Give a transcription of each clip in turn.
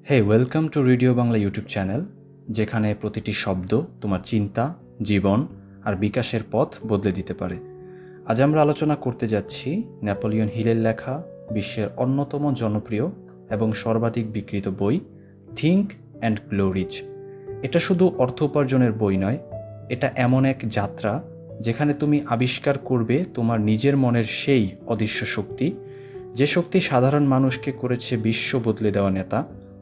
Welcome to radio Bangla YouTube channel, যেখানে প্রতিটি শব্দ তোমার চিন্তা, জীবন আর বিকাশের পথ বদলে দিতে পারে। আজ আমরা আলোচনা করতে যাচ্ছি নেপোলিয়ন হিলের লেখা বিশ্বের অন্যতম জনপ্রিয় এবং সর্বাধিক বিক্রিত বই থিঙ্ক অ্যান্ড গ্লো রিচ। এটা শুধু অর্থ উপার্জনের বই নয়, এটা এমন এক যাত্রা যেখানে তুমি আবিষ্কার করবে তোমার নিজের মনের সেই অদৃশ্য শক্তি, যে শক্তি সাধারণ মানুষকে করেছে বিশ্ব বদলে দেওয়া নেতা,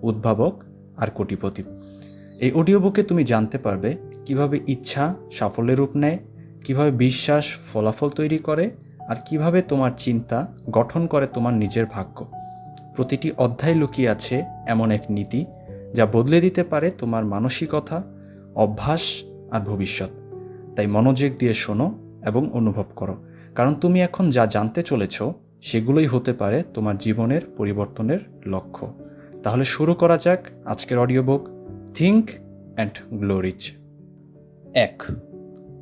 উদ্ভাবক আর কোটিপতি। এই অডিও বুকে তুমি জানতে পারবে কিভাবে ইচ্ছা সাফল্যের রূপ নেয়, কিভাবে বিশ্বাস ফলাফল তৈরি করে, আর কিভাবে তোমার চিন্তা গঠন করে তোমার নিজের ভাগ্য। প্রতিটি অধ্যায় লুকিয়ে আছে এমন এক নীতি যা বদলে দিতে পারে তোমার মানসিকতা, অভ্যাস আর ভবিষ্যৎ। তাই মনোযোগ দিয়ে শোনো এবং অনুভব করো, কারণ তুমি এখন যা জানতে চলেছ সেগুলোই হতে পারে তোমার জীবনের পরিবর্তনের লক্ষ্য। তাহলে শুরু করা যাক আজকের audio book think and glow rich. ১.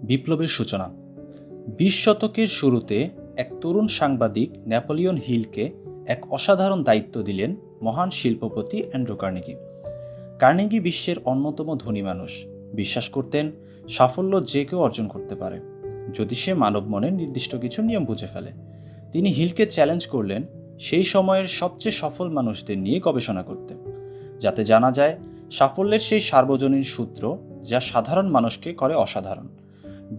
বিপ্লবের সূচনা। ২০ শতকের শুরুতে এক তরুণ সাংবাদিক নেপোলিয়ন হিলকে এক অসাধারণ দায়িত্ব দিলেন মহান শিল্পপতি অ্যান্ড্রু কার্নেগি। কার্নেগি বিশ্বের অন্যতম ধনী মানুষ, বিশ্বাস করতেন সাফল্য যে কেউ অর্জন করতে পারে যদি সে মানব মনের নির্দিষ্ট কিছু নিয়ম বুঝে ফেলে। তিনি হিলকে চ্যালেঞ্জ করলেন সেই সময়ের সবচেয়ে সফল মানুষদের নিয়ে গবেষণা করতে, যাতে জানা যায় সাফল্যের সেই সার্বজনীন সূত্র যা সাধারণ মানুষকে করে অসাধারণ।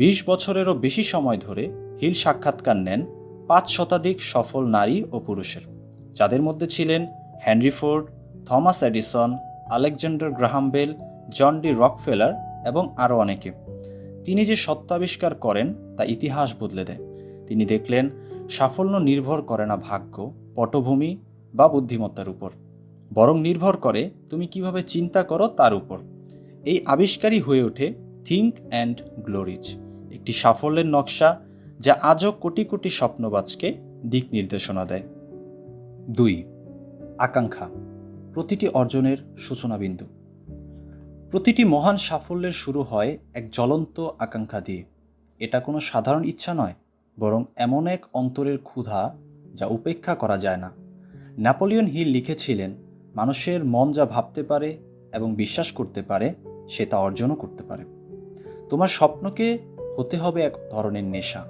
২০ বছরেরও বেশি সময় ধরে হিল সাক্ষাৎকার নেন ৫ শতাধিক সফল নারী ও পুরুষের, যাদের মধ্যে ছিলেন Henry Ford, Thomas Edison, Alexander Graham Bell, John D Rockefeller এবং আরও অনেকে। তিনি যে সত্য আবিষ্কার করেন তা ইতিহাস বদলে দেয়। তিনি দেখলেন সাফল্য নির্ভর করে না ভাগ্য, পটভূমি বা বুদ্ধিমত্তার উপর, বরং নির্ভর করে তুমি কিভাবে চিন্তা করো তার উপর। এই আবিষ্কারই হয়ে ওঠে থিঙ্ক অ্যান্ড গ্লো রিচ, একটি সাফল্যের নকশা যা আজও কোটি কোটি স্বপ্নবাজকে দিক নির্দেশনা দেয়। ২. আকাঙ্ক্ষা, প্রতিটি অর্জনের সূচনাবিন্দু। প্রতিটি মহান সাফল্যের শুরু হয় এক জ্বলন্ত আকাঙ্ক্ষা দিয়ে। এটা কোনো সাধারণ ইচ্ছা নয়, বরং এমন এক অন্তরের ক্ষুধা যা উপেক্ষা করা যায় না। নেপোলিয়ন হিল লিখেছিলেন, মানুষের মন যা ভাবতে পারে এবং বিশ্বাস করতে পারে সে তা অর্জনও করতে পারে। তোমার স্বপ্নকে হতে হবে এক ধরনের নেশা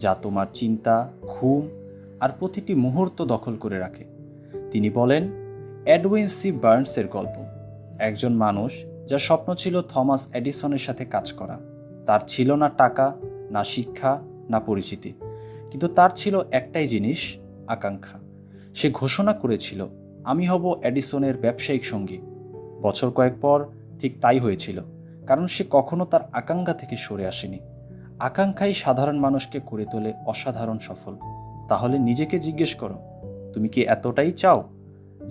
যা তোমার চিন্তা, ঘুম আর প্রতিটি মুহূর্ত দখল করে রাখে। তিনি বলেন, এডউইন সি বার্নসের গল্প, একজন মানুষ যার স্বপ্ন ছিল থমাস এডিসনের সাথে কাজ করা। তার ছিল না টাকা, না শিক্ষা, না পরিচিতি, কিন্তু তার ছিল একটাই জিনিস, আকাঙ্ক্ষা। সে ঘোষণা করেছিল, আমি হব এডিসনের ব্যবসায়িক সঙ্গী। বছর কয়েক পর ঠিক তাই হয়েছিল, কারণ সে কখনো তার আকাঙ্ক্ষা থেকে সরে আসেনি। আকাঙ্ক্ষাই সাধারণ মানুষকে করে তোলে অসাধারণ সফল। তাহলে নিজেকে জিজ্ঞেস করো, তুমি কি এতটাই চাও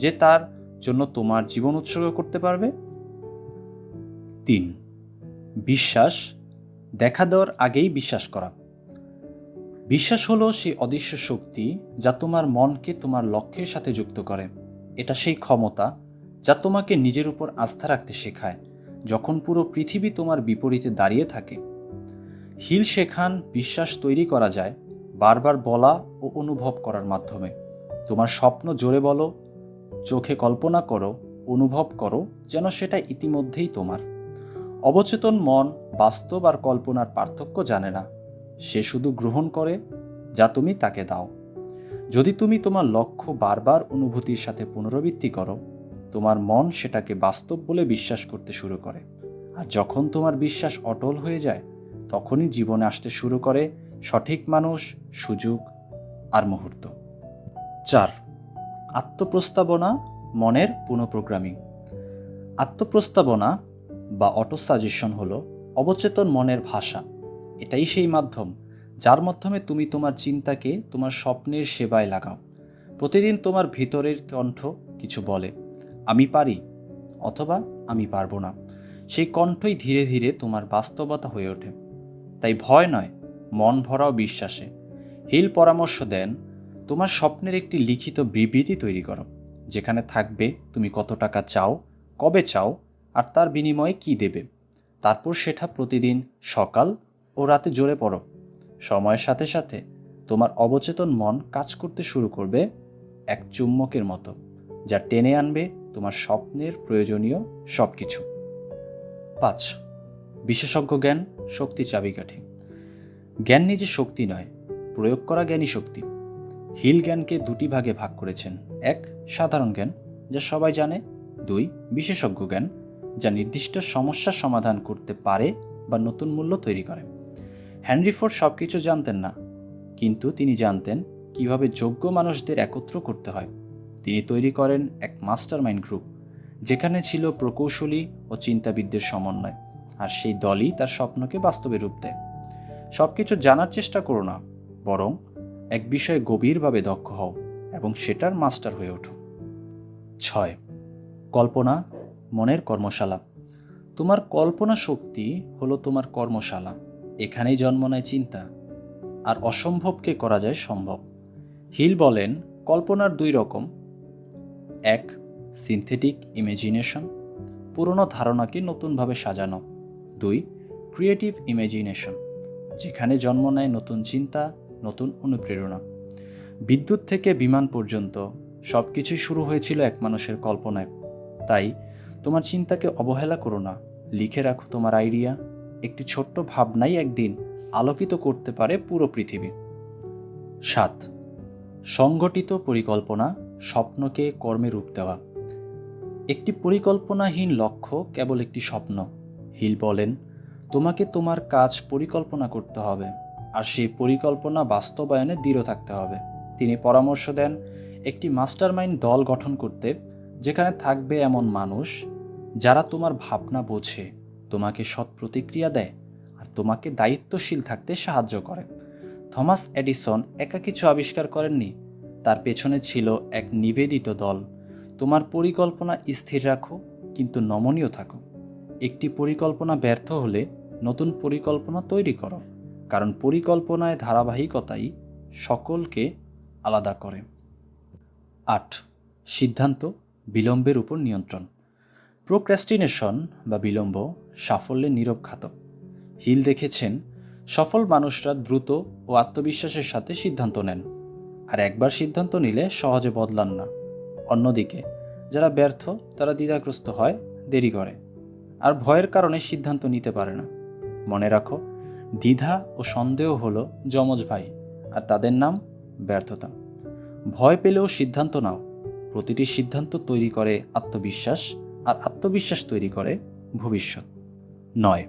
যে তার জন্য তোমার জীবন উৎসর্গ করতে পারবে? ৩. বিশ্বাস, দেখা দেওয়ার আগেই বিশ্বাস করা। বিশ্বাস হলো সেই অদৃশ্য শক্তি যা তোমার মনকে তোমার লক্ষ্যের সাথে যুক্ত করে। এটা সেই ক্ষমতা যা তোমাকে নিজের উপর আস্থা রাখতে শেখায় যখন পুরো পৃথিবী তোমার বিপরীতে দাঁড়িয়ে থাকে। হিল শেখান বিশ্বাস তৈরি করা যায় বারবার বলা ও অনুভব করার মাধ্যমে। তোমার স্বপ্ন জোরে বলো, চোখে কল্পনা করো, অনুভব করো যেন সেটা ইতিমধ্যেই তোমার। অবচেতন মন বাস্তব আর কল্পনার পার্থক্য জানে না, সে শুধু গ্রহণ করে যা তুমি তাকে দাও। যদি তুমি তোমার লক্ষ্য বারবার অনুভূতির সাথে পুনরাবৃত্তি করো, তোমার মন সেটাকে বাস্তব বলে বিশ্বাস করতে শুরু করে। আর যখন তোমার বিশ্বাস অটল হয়ে যায়, তখনই জীবনে আসতে শুরু করে সঠিক মানুষ, সুযোগ আর মুহূর্ত। ৪. আত্মপ্রস্তাবনা, মনের পুনঃপ্রোগ্রামিং। আত্মপ্রস্তাবনা বা অটোসাজেশন হলো অবচেতন মনের ভাষা। এটাই সেই মাধ্যম যার মাধ্যমে তুমি তোমার চিন্তাকে তোমার স্বপ্নের সেবায় লাগাও। প্রতিদিন তোমার ভিতরের কণ্ঠ কিছু বলে, আমি পারি অথবা আমি পারবো না। সেই কণ্ঠই ধীরে ধীরে তোমার বাস্তবতা হয়ে ওঠে। তাই ভয় নয়, মন ভরাও বিশ্বাসে। হিল পরামর্শ দেন, তোমার স্বপ্নের একটি লিখিত বিবৃতি তৈরি করো, যেখানে থাকবে তুমি কত টাকা চাও, কবে চাও আর তার বিনিময়ে কি দেবে। তারপর সেটা প্রতিদিন সকাল ও রাতে জোরে পড়ো। সময়ের সাথে সাথে তোমার অবচেতন মন কাজ করতে শুরু করবে এক চুম্বকের মতো, যা টেনে আনবে তোমার স্বপ্নের প্রয়োজনীয় সব কিছু। 5. বিশেষজ্ঞ জ্ঞান শক্তি চাবিকাঠি। জ্ঞান নিজে শক্তি নয়, প্রয়োগ করা জ্ঞানই শক্তি। হিল জ্ঞানকে দুটি ভাগে ভাগ করেছেন। 1. সাধারণ জ্ঞান, যা সবাই জানে। 2. বিশেষজ্ঞ জ্ঞান, যা নির্দিষ্ট সমস্যা সমাধান করতে পারে বা নতুন মূল্য তৈরি করে। হেনরি ফোর্ড সব কিছু জানতেন না, কিন্তু তিনি জানতেন কিভাবে যোগ্য মানুষদের একত্র করতে হয়। তিনি তৈরি করেন এক মাস্টারমাইন্ড গ্রুপ, যেখানে ছিল প্রকৌশলী ও চিন্তাবিদদের সমন্বয়, আর সেই দলই তার স্বপ্নকে বাস্তবে রূপ দেয়। সব কিছু জানার চেষ্টা করো না, বরং এক বিষয়ে গভীরভাবে দক্ষ হও এবং সেটার মাস্টার হয়ে ওঠো। 6. কল্পনা মনের কর্মশালা। তোমার কল্পনা শক্তি হলো তোমার কর্মশালা। এখানেই জন্ম নেয় চিন্তা, আর অসম্ভবকে করা যায় সম্ভব। হিল বলেন কল্পনার 2 রকম। 1. সিনথেটিক ইমাজিনেশন, পুরনো ধারণাকে নতুনভাবে সাজানো। 2. ক্রিয়েটিভ ইমাজিনেশন, যেখানে জন্ম নেয় নতুন চিন্তা, নতুন অনুপ্রেরণা। বিদ্যুৎ থেকে বিমান পর্যন্ত সব কিছুই শুরু হয়েছিল এক মানুষের কল্পনায়। তাই তোমার চিন্তাকে অবহেলা করো না, লিখে রাখো তোমার আইডিয়া। একটি ছোট্ট ভাবনাই একদিন আলোকিত করতে পারে পুরো পৃথিবী। 7. সংগঠিত পরিকল্পনা স্বপ্নকে কর্মে রূপ দেওয়া। একটি পরিকল্পনাহীন লক্ষ্য কেবল একটি স্বপ্ন। হিল বলেন তোমাকে তোমার কাজ পরিকল্পনা করতে হবে, আর সেই পরিকল্পনা বাস্তবায়নে দৃঢ় থাকতে হবে। তিনি পরামর্শ দেন একটি মাস্টারমাইন্ড দল গঠন করতে, যেখানে থাকবে এমন মানুষ যারা তোমার ভাবনা বোঝে, তোমাকে সৎ প্রতিক্রিয়া দেয়, আর তোমাকে দায়িত্বশীল থাকতে সাহায্য করে। থমাস এডিসন একা কিছু আবিষ্কার করেননি, তার পেছনে ছিল এক নিবেদিত দল। তোমার পরিকল্পনা স্থির রাখো, কিন্তু নমনীয় থাকো। একটি পরিকল্পনা ব্যর্থ হলে নতুন পরিকল্পনা তৈরি করো, কারণ পরিকল্পনায় ধারাবাহিকতাই সকলকে আলাদা করে। 8. সিদ্ধান্ত বিলম্বের উপর নিয়ন্ত্রণ। প্রোক্রাস্টিনেশন বা বিলম্ব সাফল্যের নীরব ঘাতক। হিল দেখেছেন সফল মানুষরা দ্রুত ও আত্মবিশ্বাসের সাথে সিদ্ধান্ত নেন, আর একবার সিদ্ধান্ত নিলে সহজে বদলান না। অন্যদিকে যারা ব্যর্থ তারা দ্বিধাগ্রস্ত হয়, দেরি করে, আর ভয়ের কারণে সিদ্ধান্ত নিতে পারে না। মনে রাখো, দ্বিধা ও সন্দেহ হলো যমজ ভাই, আর তাদের নাম ব্যর্থতা। ভয় পেলেও সিদ্ধান্ত নাও। প্রতিটি সিদ্ধান্ত তৈরি করে আত্মবিশ্বাস, আর আত্মবিশ্বাস তৈরি করে ভবিষ্যৎ। 9.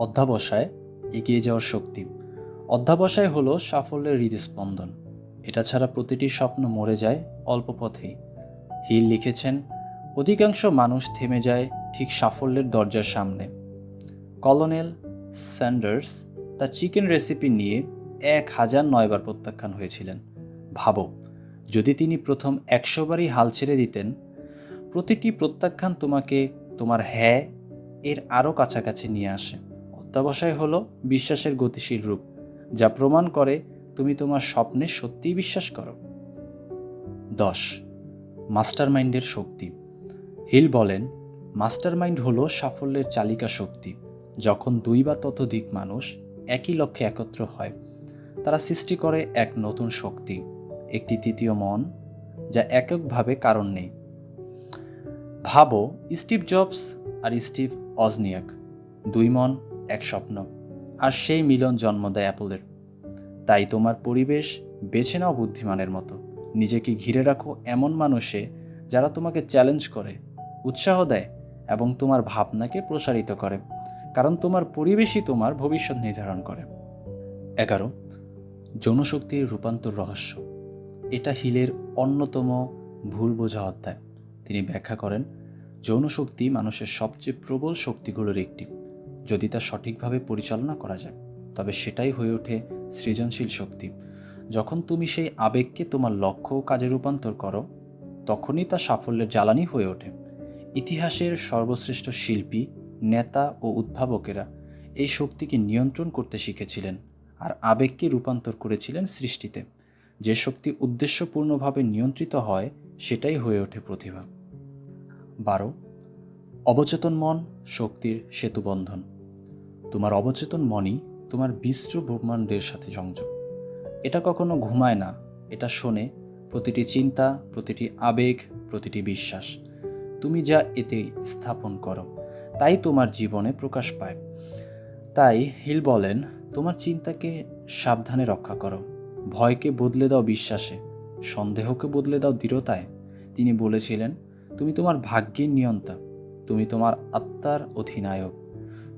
অধ্যাবসায় এগিয়ে যাওয়ার শক্তি। অধ্যাবসায় হলো সাফল্যের হৃদস্পন্দন। এটা ছাড়া প্রতিটি স্বপ্ন মরে যায় অল্প পথেই। হিল লিখেছেন অধিকাংশ মানুষ থেমে যায় ঠিক সাফল্যের দরজার সামনে। কলোনেল স্যান্ডার্স তার চিকেন রেসিপি নিয়ে 1009 বার প্রত্যাখ্যান হয়েছিলেন। ভাবো, যদি তিনি প্রথম 100 বারই হাল ছেড়ে দিতেন। প্রতিটি প্রত্যাখ্যান তোমাকে তোমার হ্যাঁ এর আরও কাছাকাছি নিয়ে আসে। অধ্যাবসায় হলো বিশ্বাসের গতিশীল রূপ, যা প্রমাণ করে তুমি তোমার স্বপ্নে সত্যিই বিশ্বাস করো। 10. মাস্টারমাইন্ডের শক্তি। হিল বলেন মাস্টারমাইন্ড হলো সাফল্যের চালিকা শক্তি। যখন 2 বা ততোধিক মানুষ একই লক্ষ্যে একত্র হয়, তারা সৃষ্টি করে এক নতুন শক্তি, একটি তৃতীয় মন, যা এককভাবে কারণ নেই। ভাবো, স্টিভ জবস আর স্টিভ অজনিয়াক, 2 মন, এক স্বপ্ন, আর সেই মিলন জন্ম দেয় অ্যাপলের। তাই তোমার পরিবেশ বেছে নাও বুদ্ধিমানের মতো। নিজেকে ঘিরে রাখো এমন মানুষে যারা তোমাকে চ্যালেঞ্জ করে, উৎসাহ দেয় এবং তোমার ভাবনাকে প্রসারিত করে, কারণ তোমার পরিবেশই তোমার ভবিষ্যৎ নির্ধারণ করে। 11. যৌনশক্তির রূপান্তর রহস্য। এটা হিলের অন্যতম ভুল বোঝা অধ্যায়। তিনি ব্যাখ্যা করেন যৌনশক্তি মানুষের সবচেয়ে প্রবল শক্তিগুলোর একটি। যদি তা সঠিকভাবে পরিচালনা করা যায়, তবে সেটাই হয়ে ওঠে সৃজনশীল শক্তি। যখন তুমি সেই আবেগকে তোমার লক্ষ্য ও কাজে রূপান্তর করো, তখনই তা সাফল্যের জ্বালানি হয়ে ওঠে। ইতিহাসের সর্বশ্রেষ্ঠ শিল্পী, নেতা ও উদ্ভাবকেরা এই শক্তিকে নিয়ন্ত্রণ করতে শিখেছিলেন, আর আবেগকে রূপান্তর করেছিলেন সৃষ্টিতে। যে শক্তি উদ্দেশ্যপূর্ণভাবে নিয়ন্ত্রিত হয়, সেটাই হয়ে ওঠে প্রতিভা। 12. অবচেতন মন শক্তির সেতুবন্ধন। তোমার অবচেতন মনই তোমার বিশ্ব ব্রহ্মাণ্ডের সাথে সংযোগ। এটা কখনো ঘুমায় না, এটা শোনে প্রতিটি চিন্তা, প্রতিটি আবেগ, প্রতিটি বিশ্বাস। তুমি যা এতে স্থাপন করো তাই তোমার জীবনে প্রকাশ পায়। তাই হিল বলেন, তোমার চিন্তাকে সাবধানে রক্ষা করো, ভয়কে বদলে দাও বিশ্বাসে, সন্দেহকে বদলে দাও দৃঢ়তায়। তিনি বলেছিলেন, তুমি তোমার ভাগ্যের নিয়ন্তা, তুমি তোমার আত্মার অধিনায়ক।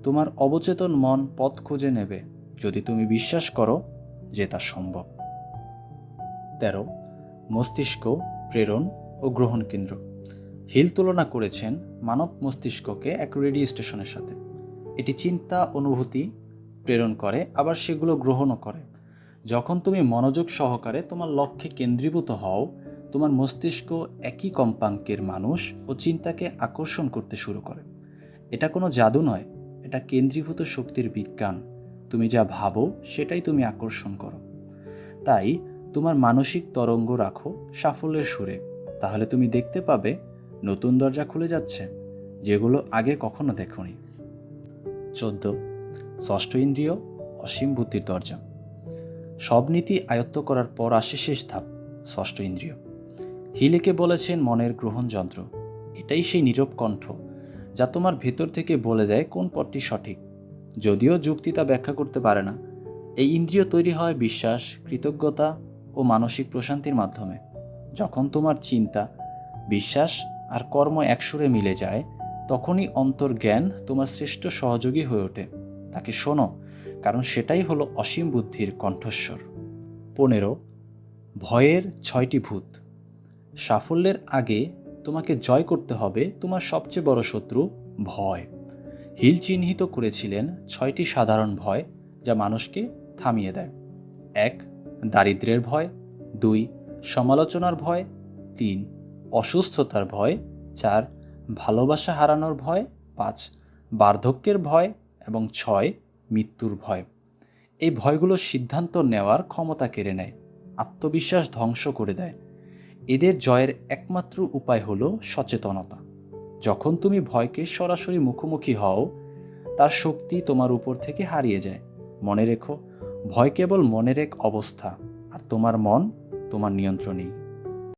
তোমার অবচেতন মন পথ খুঁজে নেবে যদি তুমি বিশ্বাস করো যে তা সম্ভব। 13. মস্তিষ্ক, প্রেরণ ও গ্রহণ কেন্দ্র। হিল তুলনা করেছেন মানব মস্তিষ্ককে এক রেডিও স্টেশনের সাথে। এটি চিন্তা, অনুভূতি প্রেরণ করে, আবার সেগুলো গ্রহণও করে। যখন তুমি মনোযোগ সহকারে তোমার লক্ষ্যে কেন্দ্রীভূত হও, তোমার মস্তিষ্ক একই কম্পাঙ্কের মানুষ ও চিন্তাকে আকর্ষণ করতে শুরু করে। এটা কোনো জাদু নয়, এটা কেন্দ্রীভূত শক্তির বিজ্ঞান। তুমি যা ভাবো সেটাই তুমি আকর্ষণ করো। তাই তোমার মানসিক তরঙ্গ রাখো সাফল্যের সুরে, তাহলে তুমি দেখতে পাবে নতুন দরজা খুলে যাচ্ছে যেগুলো আগে কখনো দেখোনি। 14. ষষ্ঠ ইন্দ্রিয়, অসীম বুদ্ধির দরজা। সব নীতি আয়ত্ত করার পর আসে শেষ ধাপ, ষষ্ঠ ইন্দ্রিয়। হিলেকে বলেছেন মনের গ্রহণ যন্ত্র। এটাই সেই নীরব কণ্ঠ যা তোমার ভেতর থেকে বলে দেয় কোন পথটি সঠিক, যদিও যুক্তি তা ব্যাখ্যা করতে পারে না। এই ইন্দ্রিয় তৈরি হয় বিশ্বাস, কৃতজ্ঞতা ও মানসিক প্রশান্তির মাধ্যমে। যখন তোমার চিন্তা, বিশ্বাস আর কর্ম একসুরে মিলে যায়, তখনই অন্তর্জ্ঞান তোমার শ্রেষ্ঠ সহযোগী হয়ে ওঠে। তাকে শোনো, কারণ সেটাই হলো অসীম বুদ্ধির কণ্ঠস্বর। 15. ভয়ের 6টি ভূত। সাফল্যের আগে তোমাকে জয় করতে হবে তোমার সবচেয়ে বড় শত্রু, ভয়। হিল চিহ্নিত করেছিলেন 6টি সাধারণ ভয় যা মানুষকে থামিয়ে দেয়। 1. দারিদ্র্যের ভয়। 2. সমালোচনার ভয়। 3. অসুস্থতার ভয়। 4. ভালোবাসা হারানোর ভয়। 5. বার্ধক্যের ভয় এবং 6. মৃত্যুর ভয়। এই ভয়গুলো সিদ্ধান্ত নেওয়ার ক্ষমতা কেড়ে নেয়, আত্মবিশ্বাস ধ্বংস করে দেয়। এদের জয়ের একমাত্র উপায় হলো সচেতনতা। যখন তুমি ভয়কে সরাসরি মুখোমুখি হও, তার শক্তি তোমার উপর থেকে হারিয়ে যায়। মনে রেখো, ভয় কেবল মনের এক অবস্থা, আর তোমার মন তোমার নিয়ন্ত্রণেই।